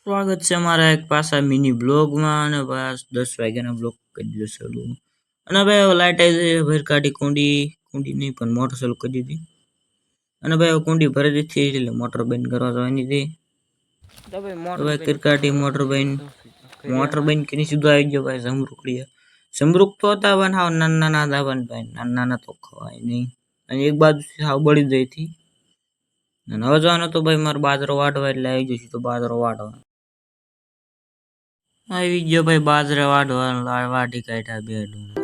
સ્વાગત છે અમારા એક પાછા મિની બ્લોગમાં અને બસ 10 વાગ્યાના બ્લોગ કરી દીધો ચાલુ. અને ભાઈ હવે લાઈટ આવી છે, ભર કાઢી કુંડી નહીં પણ મોટર ચાલુ કરી દીધી. અને ભાઈ હવે કુંડી ભરી દીધી એટલે મોટર બંધ કરવા જવાની હતી. તો ભાઈ કિરકાટી મોટર બંધ કરીને સીધો આવી ગયો ભાઈ જમરૂક તો હતા પણ હાવ નાના હતા પણ ભાઈ નાના તો ખવાય નહીં. અને એક બાજુ હાવ બળી ગઈ હતી. અને હવે જવાનો તો ભાઈ મારો બાજરો વાટવા એટલે આવી જશે તો બાજરો વાટવા આવી ગયો ભાઈ બાજરા વાટવા વાટી કાઢ્યા બે ડુંગળી.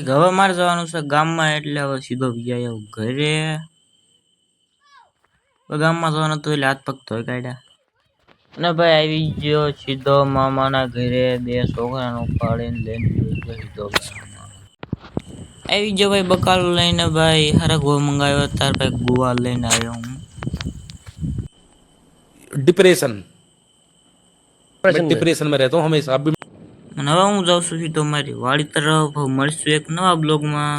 હવે મારે જવાનું છે ગામમાં એટલે હવે સીધો ગયા ઘરે. ગામમાં જવાનું હતું એટલે હાથ પગ ધોઈ કાઢ્યા. અને ભાઈ આવી ગયો સીધો મામાના ઘરે, બે છોકરાને ઉપાડીને લઈને સીધો આવી ગયો ભાઈ બકાલું લઈને. ભાઈ હરક ગો મંગાવ્યો તાર ભાઈ ગુવા લઈને આવ્યો હું. डिप्रेशन में रहता हूँ हमेशा. અને હવે હું જાઉં છું સીધો મારી વાડી તરફ. મળશું એક નવા બ્લોગમાં.